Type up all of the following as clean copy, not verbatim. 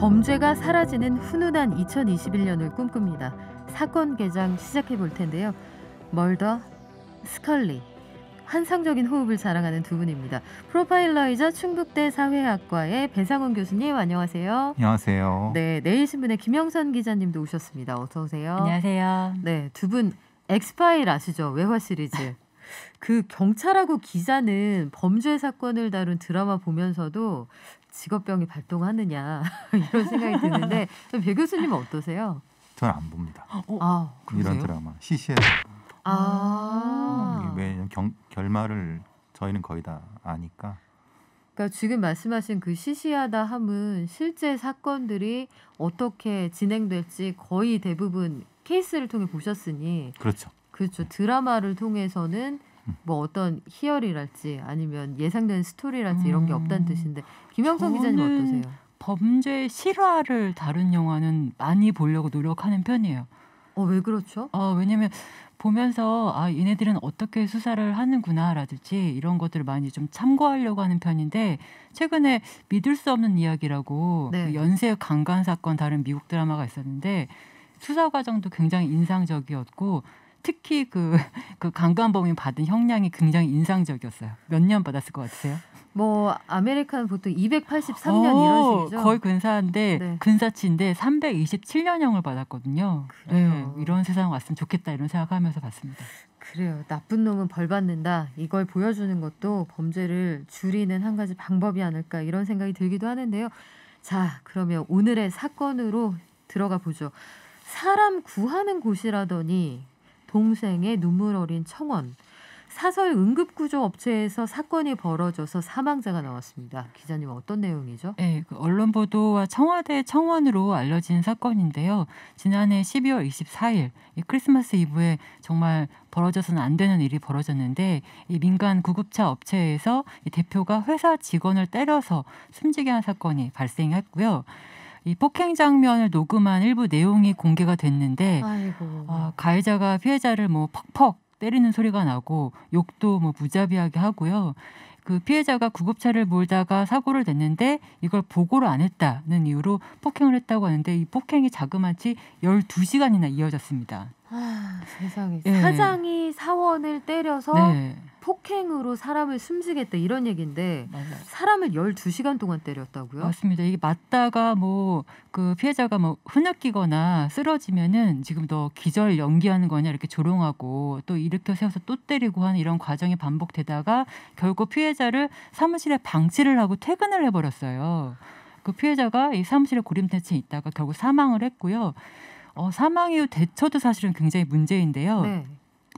범죄가 사라지는 훈훈한 2021년을 꿈꿉니다. 사건 개장 시작해 볼 텐데요. 멀더, 스컬리, 환상적인 호흡을 자랑하는 두 분입니다. 프로파일러이자 충북대 사회학과의 배상훈 교수님, 안녕하세요. 안녕하세요. 네, 내일신문의 김영선 기자님도 오셨습니다. 어서 오세요. 안녕하세요. 네, 두 분 엑스파일 아시죠? 외화 시리즈. 그 경찰하고 기자는 범죄 사건을 다룬 드라마 보면서도 직업병이 발동하느냐 이런 생각이 드는데 배 교수님은 어떠세요? 저는 안 봅니다. 그러세요? 이런 드라마 시시해. 왜냐면 결말을 저희는 거의 다 아니까. 그러니까 지금 말씀하신 그 시시하다 함은 실제 사건들이 어떻게 진행될지 거의 대부분 케이스를 통해 보셨으니 그렇죠. 그렇죠. 드라마를 통해서는 뭐 어떤 희열이랄지 아니면 예상되는 스토리랄지 이런 게 없다는 뜻인데 김영선 기자님 어떠세요? 범죄 실화를 다룬 영화는 많이 보려고 노력하는 편이에요. 왜 그렇죠? 왜냐면 보면서 얘네들은 어떻게 수사를 하는구나라든지 이런 것들을 많이 좀 참고하려고 하는 편인데 최근에 믿을 수 없는 이야기라고 네. 그 연쇄 강간 사건 다룬 미국 드라마가 있었는데 수사 과정도 굉장히 인상적이었고 특히 그 강간범이 받은 형량이 굉장히 인상적이었어요. 몇 년 받았을 것 같으세요? 뭐 아메리카는 보통 283년 이런 식이죠. 거의 근사한데 네. 근사치인데 327년형을 받았거든요. 그래요. 네, 이런 세상 왔으면 좋겠다 이런 생각하면서 봤습니다. 그래요. 나쁜 놈은 벌 받는다. 이걸 보여주는 것도 범죄를 줄이는 한 가지 방법이 아닐까 이런 생각이 들기도 하는데요. 자, 그러면 오늘의 사건으로 들어가 보죠. 사람 구하는 곳이라더니 동생의 눈물 어린 청원. 사설 응급구조 업체에서 사건이 벌어져서 사망자가 나왔습니다. 기자님 어떤 내용이죠? 네, 그 언론 보도와 청와대 청원으로 알려진 사건인데요. 지난해 12월 24일 이 크리스마스 이브에 정말 벌어져서는 안 되는 일이 벌어졌는데 이 민간 구급차 업체에서 이 대표가 회사 직원을 때려서 숨지게 한 사건이 발생했고요. 이 폭행 장면을 녹음한 일부 내용이 공개가 됐는데 아이고. 가해자가 피해자를 뭐 퍽퍽 때리는 소리가 나고 욕도 뭐 무자비하게 하고요. 그 피해자가 구급차를 몰다가 사고를 냈는데 이걸 보고를 안 했다는 이유로 폭행을 했다고 하는데 이 폭행이 자그마치 12시간이나 이어졌습니다. 세상에. 네. 사장이 사원을 때려서 네. 폭행으로 사람을 숨지겠다 이런 얘기인데 맞아요. 사람을 12시간 동안 때렸다고요? 맞습니다. 이게 맞다가 뭐 그 피해자가 뭐 흐느끼거나 쓰러지면은 지금 너 기절 연기하는 거냐 이렇게 조롱하고 또 일으켜 세워서 또 때리고 하는 이런 과정이 반복되다가 결국 피해자를 사무실에 방치를 하고 퇴근을 해버렸어요. 그 피해자가 이 사무실에 고림대치에 있다가 결국 사망을 했고요. 사망 이후 대처도 사실은 굉장히 문제인데요. 네.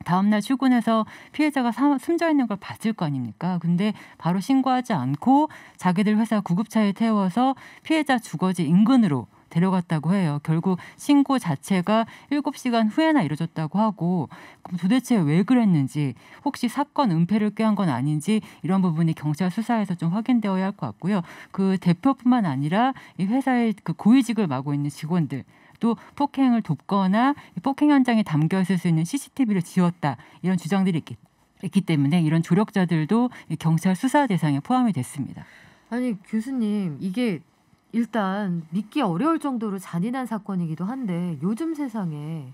다음날 출근해서 피해자가 숨져 있는 걸 봤을 거 아닙니까? 근데 바로 신고하지 않고 자기들 회사 구급차에 태워서 피해자 주거지 인근으로 데려갔다고 해요. 결국 신고 자체가 7시간 후에나 이루어졌다고 하고 그럼 도대체 왜 그랬는지 혹시 사건 은폐를 꾀한 건 아닌지 이런 부분이 경찰 수사에서 좀 확인되어야 할 것 같고요. 그 대표뿐만 아니라 이 회사의 그 고위직을 맡고 있는 직원들 또 폭행을 돕거나 폭행 현장에 담겨 있을 수 있는 CCTV를 지웠다 이런 주장들이 있기 때문에 이런 조력자들도 경찰 수사 대상에 포함이 됐습니다. 아니 교수님 이게 일단 믿기 어려울 정도로 잔인한 사건이기도 한데 요즘 세상에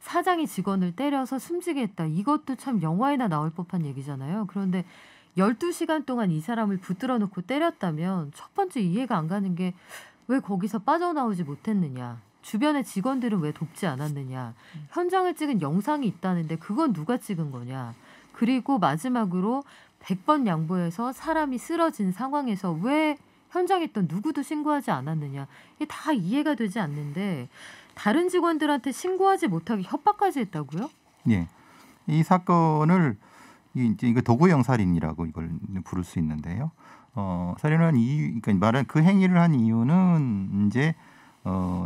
사장이 직원을 때려서 숨지게 했다. 이것도 참 영화에나 나올 법한 얘기잖아요. 그런데 12시간 동안 이 사람을 붙들어 놓고 때렸다면 첫 번째 이해가 안 가는 게 왜 거기서 빠져나오지 못했느냐. 주변의 직원들은 왜 돕지 않았느냐. 현장을 찍은 영상이 있다는데 그건 누가 찍은 거냐. 그리고 마지막으로 100번 양보해서 사람이 쓰러진 상황에서 왜 현장에 있던 누구도 신고하지 않았느냐. 이게 다 이해가 되지 않는데 다른 직원들한테 신고하지 못하게 협박까지 했다고요? 예, 이 사건을 이거 도구형살인이라고 이걸 부를 수 있는데요. 살인한 이유, 그러니까 말한 그 행위를 한 이유는 이제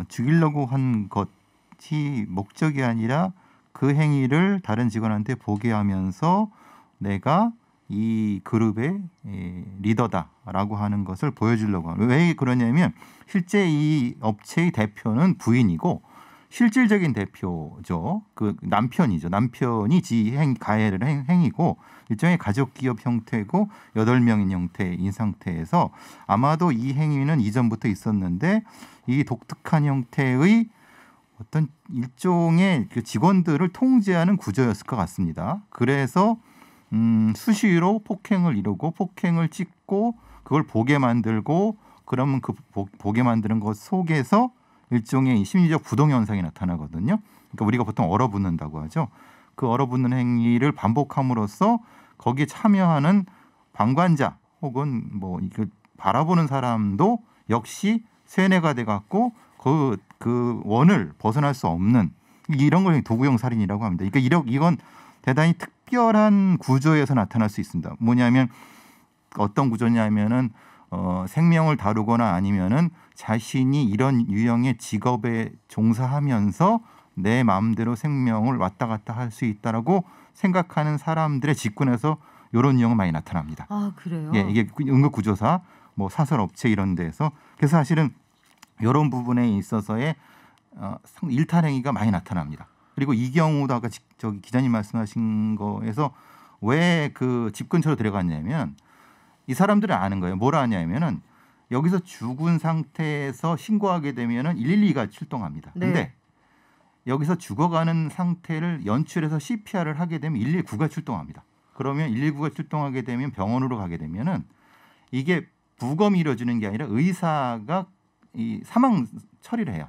죽이려고 한 것이 목적이 아니라 그 행위를 다른 직원한테 보게 하면서 내가 이 그룹의 리더다라고 하는 것을 보여주려고 하는. 왜 그러냐면 실제 이 업체의 대표는 부인이고 실질적인 대표죠. 그 남편이죠. 남편이 가해를 행위고 일종의 가족 기업 형태고 8명인 형태인 상태에서 아마도 이 행위는 이전부터 있었는데 이 독특한 형태의 어떤 일종의 그 직원들을 통제하는 구조였을 것 같습니다. 그래서 수시로 폭행을 이루고 폭행을 찍고 그걸 보게 만들고 그러면 그 보게 만드는 것 속에서 일종의 심리적 부동 현상이 나타나거든요. 그러니까 우리가 보통 얼어붙는다고 하죠. 그 얼어붙는 행위를 반복함으로써 거기에 참여하는 방관자 혹은 뭐 이거 바라보는 사람도 역시 세뇌가 돼 갖고 그 원을 벗어날 수 없는 이런 걸 도구형 살인이라고 합니다. 그러니까 이건 대단히 특별한 구조에서 나타날 수 있습니다. 뭐냐면 어떤 구조냐면은 생명을 다루거나 아니면은 자신이 이런 유형의 직업에 종사하면서 내 마음대로 생명을 왔다 갔다 할 수 있다라고 생각하는 사람들의 직군에서 이런 유형은 많이 나타납니다. 아, 그래요? 예, 이게 응급구조사, 뭐 사설업체 이런 데서 그래서 사실은 이런 부분에 있어서의 일탈 행위가 많이 나타납니다. 그리고 이 경우도 아까 저기 기자님 말씀하신 거에서 왜 그 집 근처로 데려갔냐면 이 사람들은 아는 거예요. 뭘 아냐면은 여기서 죽은 상태에서 신고하게 되면은 112가 출동합니다. 네. 근데 여기서 죽어가는 상태를 연출해서 CPR을 하게 되면 119가 출동합니다. 그러면 119가 출동하게 되면 병원으로 가게 되면은 이게 부검이 이루어지는 게 아니라 의사가 이 사망 처리를 해요.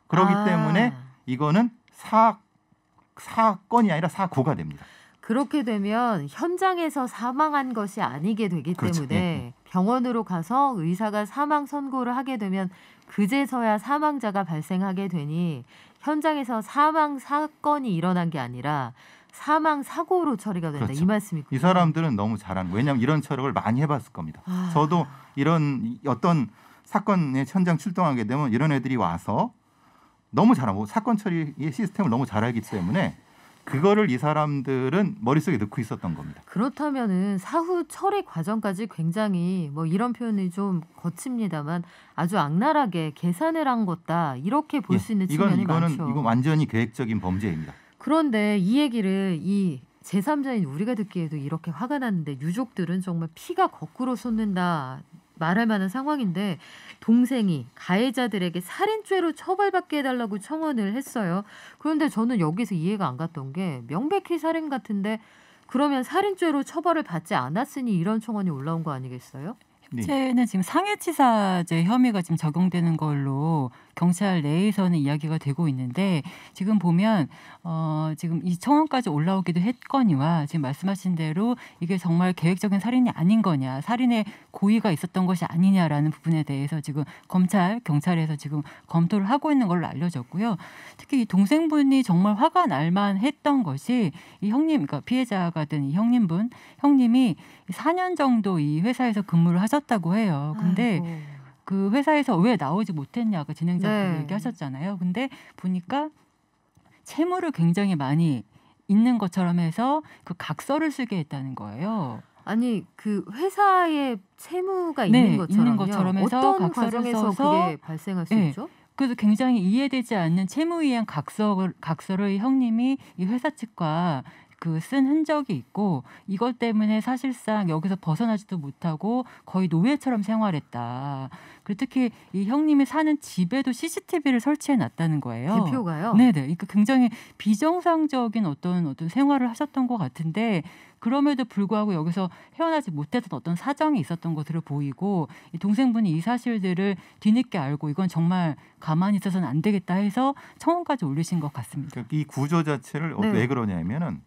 그렇기 때문에 이거는 사건이 아니라 사고가 됩니다. 그렇게 되면 현장에서 사망한 것이 아니게 되기 그렇죠. 때문에 예. 병원으로 가서 의사가 사망 선고를 하게 되면 그제서야 사망자가 발생하게 되니 현장에서 사망 사건이 일어난 게 아니라 사망 사고로 처리가 된다. 그렇죠. 이 말씀이군요. 이 사람들은 너무 잘하는 거예요. 왜냐하면 이런 처력을 많이 해봤을 겁니다. 저도 이런 어떤 사건에 현장 출동하게 되면 이런 애들이 와서 너무 잘하고 사건 처리의 시스템을 너무 잘 알기 때문에 그거를 이 사람들은 머릿속에 넣고 있었던 겁니다. 그렇다면은 사후 처리 과정까지 굉장히 뭐 이런 표현이 좀 거칩니다만 아주 악랄하게 계산을 한 것다. 이렇게 볼 수 있는 측면이 많죠. 이건 완전히 계획적인 범죄입니다. 그런데 이 얘기를 이 제3자인 우리가 듣기에도 이렇게 화가 났는데 유족들은 정말 피가 거꾸로 솟는다 말할 만한 상황인데 동생이 가해자들에게 살인죄로 처벌받게 해달라고 청원을 했어요. 그런데 저는 여기서 이해가 안 갔던 게 명백히 살인 같은데 그러면 살인죄로 처벌을 받지 않았으니 이런 청원이 올라온 거 아니겠어요? 현재는 지금 상해치사죄 혐의가 지금 적용되는 걸로 경찰 내에서는 이야기가 되고 있는데 지금 보면 지금 이 청원까지 올라오기도 했거니와 지금 말씀하신 대로 이게 정말 계획적인 살인이 아닌 거냐, 살인의 고의가 있었던 것이 아니냐라는 부분에 대해서 지금 경찰에서 지금 검토를 하고 있는 걸로 알려졌고요. 특히 이 동생분이 정말 화가 날만 했던 것이 이 형님, 그러니까 피해자가 된 이 형님이 4년 정도 이 회사에서 근무를 하셨다고 해요. 근데 아이고. 그 회사에서 왜 나오지 못했냐, 아까 진행자분이 네. 얘기하셨잖아요. 근데 보니까 채무를 굉장히 많이 있는 것처럼 해서 그 각서를 쓰게 했다는 거예요. 아니 그 회사에 채무가 네, 있는 것처럼요. 있는 것처럼 해서 어떤 각서를 과정에서 써서 그게 발생할 수 네. 있죠? 그래서 굉장히 이해되지 않는 채무위한 각서를 이 형님이 이 회사 측과 그 쓴 흔적이 있고 이것 때문에 사실상 여기서 벗어나지도 못하고 거의 노예처럼 생활했다. 그리고 특히 이 형님이 사는 집에도 CCTV를 설치해 놨다는 거예요. 대표가요? 네네. 그러니까 굉장히 비정상적인 어떤 생활을 하셨던 것 같은데 그럼에도 불구하고 여기서 헤어나지 못했던 어떤 사정이 있었던 것으로 보이고 이 동생분이 이 사실들을 뒤늦게 알고 이건 정말 가만히 있어서는 안 되겠다 해서 청원까지 올리신 것 같습니다. 이 구조 자체를 네. 왜 그러냐면은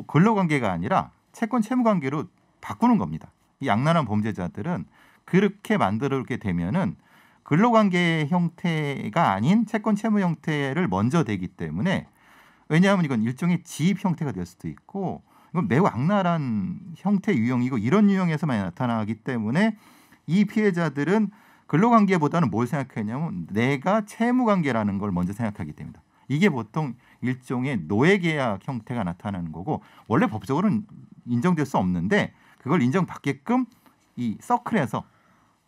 근로관계가 아니라 채권 채무관계로 바꾸는 겁니다. 이 악랄한 범죄자들은 그렇게 만들게 되면은 근로관계 형태가 아닌 채권 채무 형태를 먼저 대기 때문에 왜냐하면 이건 일종의 지입 형태가 될 수도 있고 이건 매우 악랄한 형태 유형이고 이런 유형에서 많이 나타나기 때문에 이 피해자들은 근로관계보다는 뭘 생각하냐면 내가 채무관계라는 걸 먼저 생각하기 때문이다. 이게 보통 일종의 노예계약 형태가 나타나는 거고 원래 법적으로는 인정될 수 없는데 그걸 인정받게끔 이 서클에서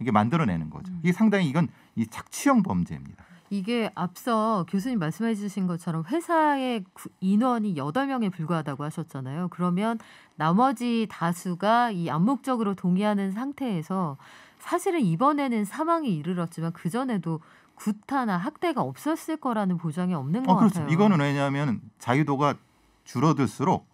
이게 만들어내는 거죠. 이게 상당히 이건 이 착취형 범죄입니다. 이게 앞서 교수님 말씀해 주신 것처럼 회사의 인원이 8명에 불과하다고 하셨잖아요. 그러면 나머지 다수가 이 암묵적으로 동의하는 상태에서 사실은 이번에는 사망에 이르렀지만 그전에도 구타나 학대가 없었을 거라는 보장이 없는 것 그렇죠. 같아요. 이거는 왜냐하면 자유도가 줄어들수록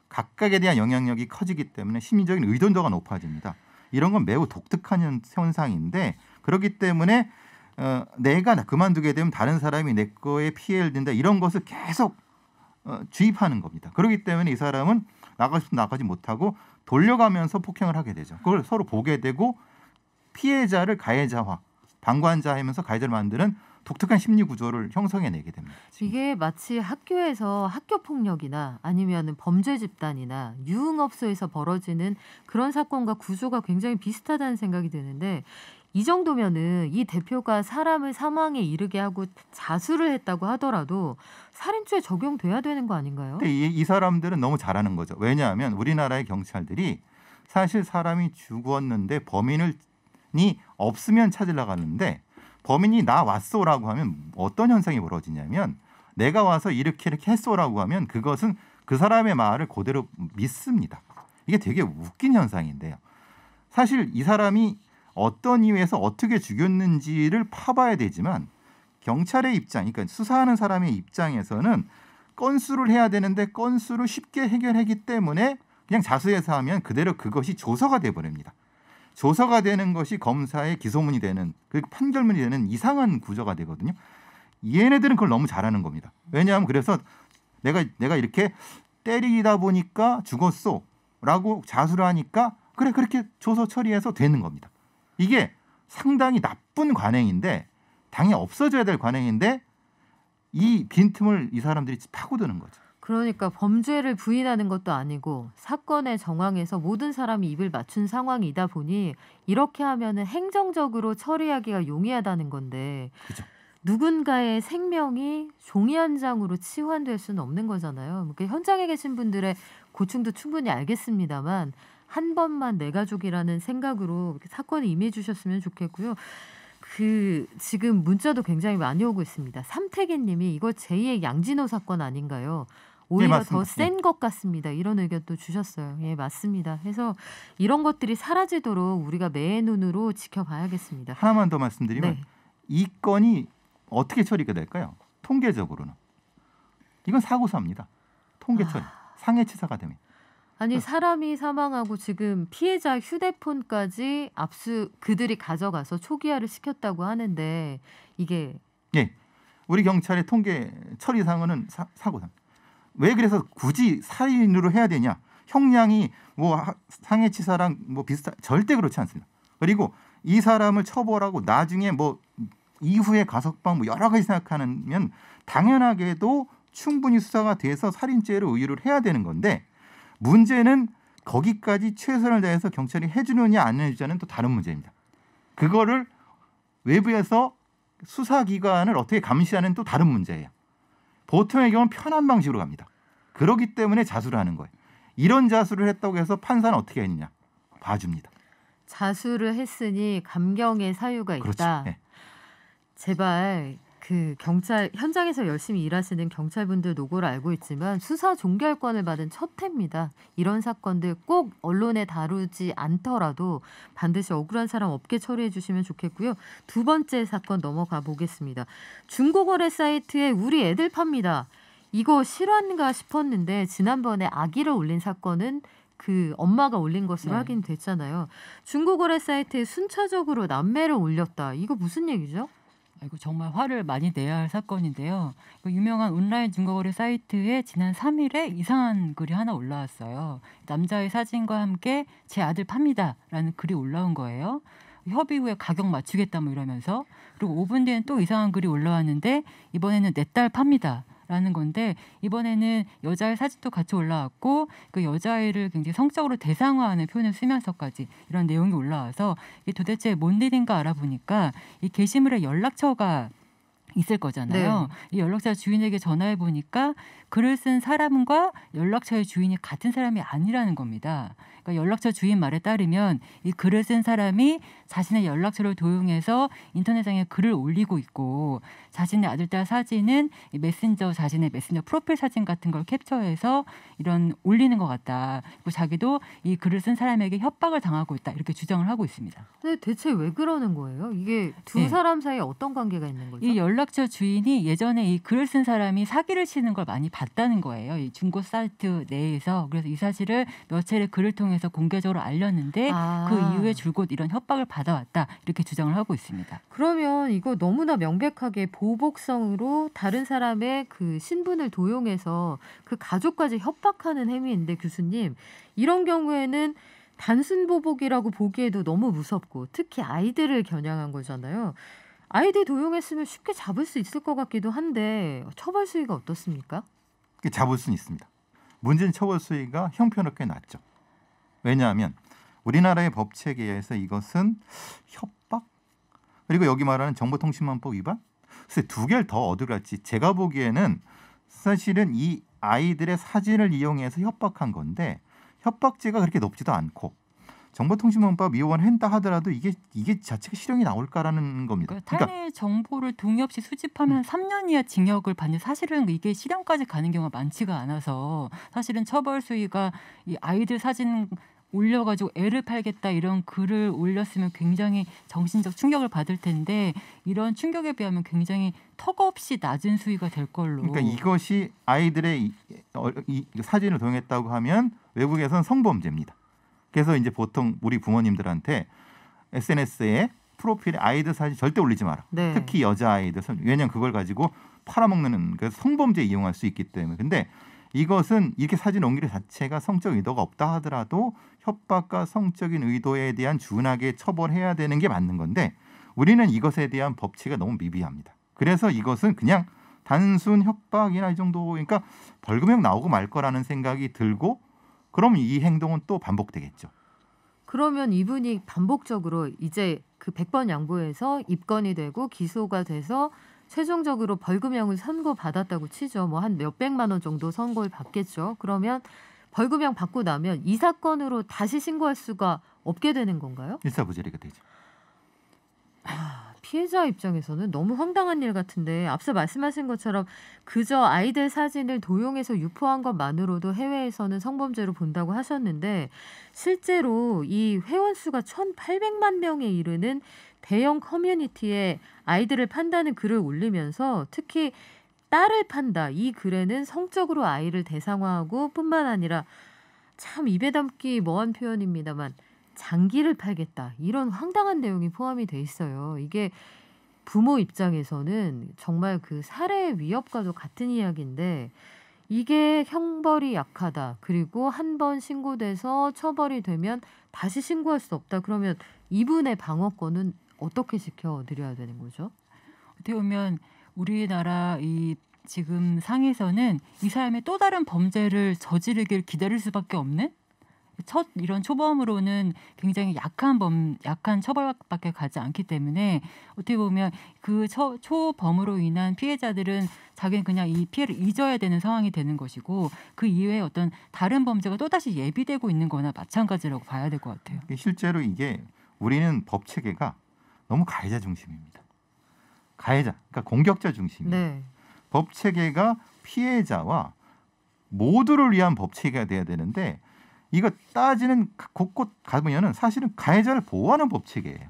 각각에 대한 영향력이 커지기 때문에 심리적인 의존도가 높아집니다. 이런 건 매우 독특한 현상인데 그렇기 때문에 내가 그만두게 되면 다른 사람이 내 거에 피해를 든다 이런 것을 계속 주입하는 겁니다. 그렇기 때문에 이 사람은 나가고 싶으면 나가지 못하고 돌려가면서 폭행을 하게 되죠. 그걸 서로 보게 되고 피해자를 가해자화, 방관자하면서 가해자를 만드는 독특한 심리 구조를 형성해내게 됩니다. 이게 마치 학교에서 학교 폭력이나 아니면 범죄 집단이나 유흥업소에서 벌어지는 그런 사건과 구조가 굉장히 비슷하다는 생각이 드는데 이 정도면은 이 대표가 사람을 사망에 이르게 하고 자수를 했다고 하더라도 살인죄 적용돼야 되는 거 아닌가요? 근데 이 사람들은 너무 잘하는 거죠. 왜냐하면 우리나라의 경찰들이 사실 사람이 죽었는데 범인이 없으면 찾으려고 하는데 범인이 나 왔소라고 하면 어떤 현상이 벌어지냐면 내가 와서 이렇게 했소라고 하면 그것은 그 사람의 말을 그대로 믿습니다. 이게 되게 웃긴 현상인데요. 사실 이 사람이 어떤 이유에서 어떻게 죽였는지를 파봐야 되지만 경찰의 입장, 그러니까 수사하는 사람의 입장에서는 건수를 해야 되는데 건수를 쉽게 해결하기 때문에 그냥 자수해서 하면 그대로 그것이 조서가 돼버립니다. 조서가 되는 것이 검사의 기소문이 되는 그 판결문이 되는 이상한 구조가 되거든요. 얘네들은 그걸 너무 잘하는 겁니다. 왜냐하면 그래서 내가 이렇게 때리다 보니까 죽었소라고 자수를 하니까 그래 그렇게 조서 처리해서 되는 겁니다. 이게 상당히 나쁜 관행인데 당연히 없어져야 될 관행인데 이 빈틈을 이 사람들이 파고드는 거죠. 그러니까 범죄를 부인하는 것도 아니고 사건의 정황에서 모든 사람이 입을 맞춘 상황이다 보니 이렇게 하면은 행정적으로 처리하기가 용이하다는 건데 그죠. 누군가의 생명이 종이 한 장으로 치환될 수는 없는 거잖아요. 그러니까 현장에 계신 분들의 고충도 충분히 알겠습니다만 한 번만 내 가족이라는 생각으로 이렇게 사건에 임해 주셨으면 좋겠고요. 지금 문자도 굉장히 많이 오고 있습니다. 삼태기 님이 이거 제2의 양진호 사건 아닌가요? 오히려 네, 더 센 것 같습니다. 이런 의견도 주셨어요. 예, 맞습니다. 해서 이런 것들이 사라지도록 우리가 매의 눈으로 지켜봐야겠습니다. 하나만 더 말씀드리면 네. 이 건이 어떻게 처리가 될까요? 통계적으로는. 이건 사고사입니다. 통계 처리. 상해치사가 됩니다. 아니 사람이 사망하고 지금 피해자 휴대폰까지 그들이 가져가서 초기화를 시켰다고 하는데 이게 예, 우리 경찰의 통계 처리상은 사고사입니다. 왜 그래서 굳이 살인으로 해야 되냐? 형량이 뭐 상해치사랑 뭐 비슷한 절대 그렇지 않습니다. 그리고 이 사람을 처벌하고 나중에 뭐 이후에 가석방 뭐 여러 가지 생각하면 당연하게도 충분히 수사가 돼서 살인죄로 의유를 해야 되는 건데 문제는 거기까지 최선을 다해서 경찰이 해주느냐 안 해주느냐는 또 다른 문제입니다. 그거를 외부에서 수사기관을 어떻게 감시하는 또 다른 문제예요. 보통의 경우는 편한 방식으로 갑니다. 그렇기 때문에 자수를 하는 거예요. 이런 자수를 했다고 해서 판사는 어떻게 했느냐? 봐줍니다. 자수를 했으니 감경의 사유가 있다. 그렇죠. 네. 제발 그 경찰 현장에서 열심히 일하시는 경찰분들 노고를 알고 있지만 수사 종결권을 받은 첫 해입니다. 이런 사건들 꼭 언론에 다루지 않더라도 반드시 억울한 사람 없게 처리해 주시면 좋겠고요. 두 번째 사건 넘어가 보겠습니다. 중고거래 사이트에 우리 애들 팝니다. 이거 실화인가 싶었는데 지난번에 아기를 올린 사건은 그 엄마가 올린 것으로 확인됐잖아요. 중고거래 사이트에 순차적으로 남매를 올렸다. 이거 무슨 얘기죠? 이거 정말 화를 많이 내야 할 사건인데요. 유명한 온라인 중고거래 사이트에 지난 3일에 이상한 글이 하나 올라왔어요. 남자의 사진과 함께 제 아들 팝니다라는 글이 올라온 거예요. 협의 후에 가격 맞추겠다 뭐 이러면서 그리고 5분 뒤엔 또 이상한 글이 올라왔는데 이번에는 내 딸 팝니다. 라는 건데 이번에는 여자의 사진도 같이 올라왔고 그 여자아이를 굉장히 성적으로 대상화하는 표현을 쓰면서까지 이런 내용이 올라와서 이게 도대체 뭔 일인가 알아보니까 이 게시물의 연락처가 있을 거잖아요. 이 연락처 주인에게 전화해 보니까 글을 쓴 사람과 연락처의 주인이 같은 사람이 아니라는 겁니다. 그러니까 연락처 주인 말에 따르면 이 글을 쓴 사람이 자신의 연락처를 도용해서 인터넷상에 글을 올리고 있고 자신의 아들, 딸 사진은 이 메신저 자신의 메신저 프로필 사진 같은 걸 캡처해서 이런 올리는 것 같다. 그리고 자기도 이 글을 쓴 사람에게 협박을 당하고 있다. 이렇게 주장을 하고 있습니다. 근데 대체 왜 그러는 거예요? 이게 두 네. 사람 사이에 어떤 관계가 있는 거죠? 이 연락처 주인이 예전에 이 글을 쓴 사람이 사기를 치는 걸 많이 봤다는 거예요. 이 중고 사이트 내에서. 그래서 이 사실을 몇 차례 글을 통해서 공개적으로 알렸는데 그 이후에 줄곧 이런 협박을 받아왔다. 이렇게 주장을 하고 있습니다. 그러면 이거 너무나 명백하게 보복성으로 다른 사람의 그 신분을 도용해서 그 가족까지 협박하는 행위인데 교수님, 이런 경우에는 단순 보복이라고 보기에도 너무 무섭고 특히 아이들을 겨냥한 거잖아요. 아이들 도용했으면 쉽게 잡을 수 있을 것 같기도 한데 처벌 수위가 어떻습니까? 잡을 수는 있습니다. 문제는 처벌 수위가 형편은 꽤 낮죠. 왜냐하면 우리나라의 법 체계에서 이것은 협박 그리고 여기 말하는 정보통신망법 위반 글쎄 두 개를 더 얻으갈지 제가 보기에는 사실은 이 아이들의 사진을 이용해서 협박한 건데 협박죄가 그렇게 높지도 않고 정보통신망법 위반한다 하더라도 이게 자체가 실형이 나올까라는 겁니다. 그러니까 타인의 정보를 동의 없이 수집하면 3년 이하 징역을 받는 사실은 이게 실형까지 가는 경우가 많지가 않아서 사실은 처벌 수위가 이 아이들 사진 올려가지고 애를 팔겠다 이런 글을 올렸으면 굉장히 정신적 충격을 받을 텐데 이런 충격에 비하면 굉장히 턱없이 낮은 수위가 될 걸로. 그러니까 이것이 아이들의 이 사진을 도용했다고 하면 외국에서는 성범죄입니다. 그래서 이제 보통 우리 부모님들한테 SNS에 프로필에 아이들 사진 절대 올리지 마라. 네. 특히 여자 아이들. 왜냐하면 그걸 가지고 팔아먹는 그래서 성범죄에 이용할 수 있기 때문에. 근데 이것은 이렇게 사진 옮기는 자체가 성적 의도가 없다 하더라도 협박과 성적인 의도에 대한 준하게 처벌해야 되는 게 맞는 건데 우리는 이것에 대한 법치가 너무 미비합니다. 그래서 이것은 그냥 단순 협박이나 이 정도 그러니까 벌금형 나오고 말 거라는 생각이 들고 그럼 이 행동은 또 반복되겠죠. 그러면 이분이 반복적으로 이제 그 100번 양보해서 입건이 되고 기소가 돼서 최종적으로 벌금형을 선고받았다고 치죠. 뭐 한 몇백만 원 정도 선고를 받겠죠. 그러면 벌금형 받고 나면 이 사건으로 다시 신고할 수가 없게 되는 건가요? 일사부재리가 되죠. 피해자 입장에서는 너무 황당한 일 같은데 앞서 말씀하신 것처럼 그저 아이들 사진을 도용해서 유포한 것만으로도 해외에서는 성범죄로 본다고 하셨는데 실제로 이 회원 수가 1,800만 명에 이르는 대형 커뮤니티에 아이들을 판다는 글을 올리면서 특히 딸을 판다 이 글에는 성적으로 아이를 대상화하고 뿐만 아니라 참 입에 담기 뭐한 표현입니다만 장기를 팔겠다 이런 황당한 내용이 포함이 돼 있어요. 이게 부모 입장에서는 정말 그 살해의 위협과도 같은 이야기인데 이게 형벌이 약하다. 그리고 한 번 신고돼서 처벌이 되면 다시 신고할 수 없다. 그러면 이분의 방어권은 어떻게 지켜드려야 되는 거죠? 어떻게 보면 우리나라 이 지금 상에서는 이 사람의 또 다른 범죄를 저지르길 기다릴 수밖에 없는 첫 이런 초범으로는 굉장히 약한 처벌밖에 가지 않기 때문에 어떻게 보면 그 초범으로 인한 피해자들은 자기는 그냥 이 피해를 잊어야 되는 상황이 되는 것이고 그 이외에 어떤 다른 범죄가 또다시 예비되고 있는 거나 마찬가지라고 봐야 될 것 같아요. 실제로 이게 우리는 법 체계가 너무 가해자 중심입니다. 가해자, 그러니까 공격자 중심이에요. 네. 법 체계가 피해자와 모두를 위한 법 체계가 돼야 되는데 이거 따지는 곳곳 가보면은 사실은 가해자를 보호하는 법 체계예요.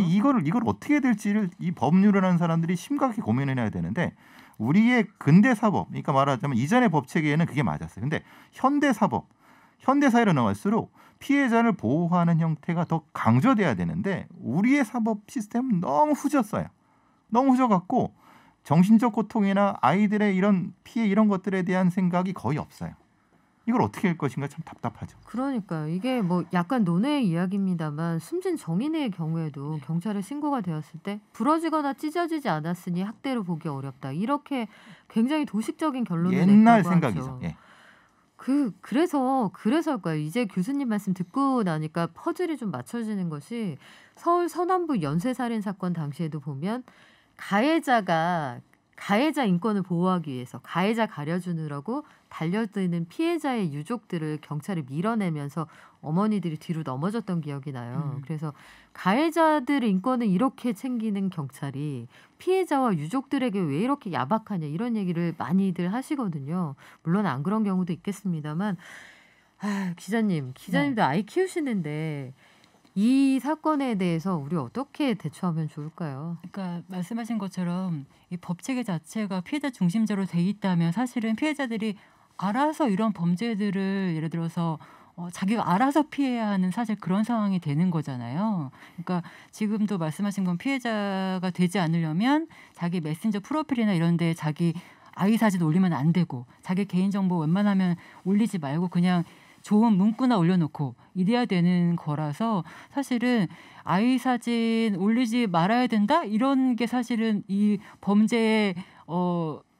이걸 어떻게 해야 될지를 이 법률을 하는 사람들이 심각하게 고민해야 되는데 우리의 근대 사법, 그러니까 말하자면 이전의 법 체계에는 그게 맞았어요. 근데 현대 사법, 현대 사회로 나갈수록 피해자를 보호하는 형태가 더 강조돼야 되는데 우리의 사법 시스템은 너무 후졌어요. 너무 후져갖고 정신적 고통이나 아이들의 이런 피해 이런 것들에 대한 생각이 거의 없어요. 이걸 어떻게 할 것인가 참 답답하죠. 그러니까요. 이게 뭐 약간 논외의 이야기입니다만 숨진 정인의 경우에도 경찰에 신고가 되었을 때 부러지거나 찢어지지 않았으니 학대로 보기 어렵다. 이렇게 굉장히 도식적인 결론을 옛날 냈다고 생각이죠. 하죠. 예. 그래서일까요? 이제 교수님 말씀 듣고 나니까 퍼즐이 좀 맞춰지는 것이 서울 서남부 연쇄살인 사건 당시에도 보면 가해자 인권을 보호하기 위해서 가해자 가려주느라고 달려드는 피해자의 유족들을 경찰이 밀어내면서 어머니들이 뒤로 넘어졌던 기억이 나요. 그래서 가해자들의 인권을 이렇게 챙기는 경찰이 피해자와 유족들에게 왜 이렇게 야박하냐 이런 얘기를 많이들 하시거든요. 물론 안 그런 경우도 있겠습니다만 기자님도 아이 키우시는데 이 사건에 대해서 우리 어떻게 대처하면 좋을까요? 그러니까 말씀하신 것처럼 이 법 체계 자체가 피해자 중심적으로 돼 있다면 사실은 피해자들이 알아서 이런 범죄들을 예를 들어서 자기가 알아서 피해야 하는 사실 그런 상황이 되는 거잖아요. 그러니까 지금도 말씀하신 건 피해자가 되지 않으려면 자기 메신저 프로필이나 이런 데 자기 아이 사진 올리면 안 되고 자기 개인정보 웬만하면 올리지 말고 그냥 좋은 문구나 올려놓고 이래야 되는 거라서 사실은 아이 사진 올리지 말아야 된다 이런 게 사실은 이 범죄의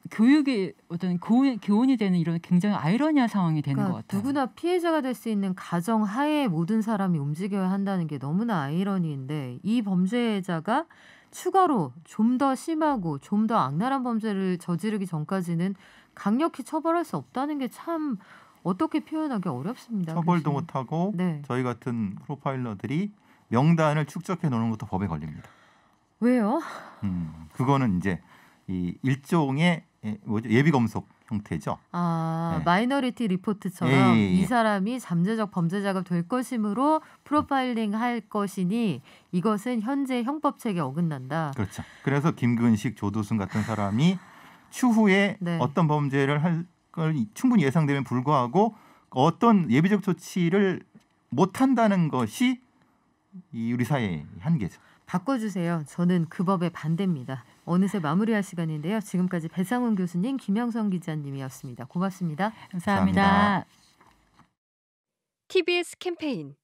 교육의 어떤 교훈이 되는 이런 굉장히 아이러니한 상황이 되는 것 같아요. 누구나 피해자가 될 수 있는 가정 하에 모든 사람이 움직여야 한다는 게 너무나 아이러니인데 이 범죄자가 추가로 좀 더 심하고 좀 더 악랄한 범죄를 저지르기 전까지는 강력히 처벌할 수 없다는 게 참 어떻게 표현하기 어렵습니다. 처벌도 교수님. 못하고 네. 저희 같은 프로파일러들이 명단을 축적해 놓는 것도 법에 걸립니다. 왜요? 그거는 이제 이 일종의 예비 검속 형태죠. 네. 마이너리티 리포트처럼 예. 이 사람이 잠재적 범죄자가 될 것이므로 프로파일링 할 것이니 이것은 현재 형법 체계에 어긋난다. 그렇죠. 그래서 김근식, 조두순 같은 사람이 추후에 네. 어떤 범죄를 할 걸 충분히 예상되면 불구하고 어떤 예비적 조치를 못 한다는 것이 이 우리 사회의 한계죠. 바꿔주세요. 저는 그 법에 반대입니다. 어느새 마무리할 시간인데요. 지금까지 배상훈 교수님, 김영선 기자님이었습니다. 고맙습니다. 감사합니다. 감사합니다. TBS 캠페인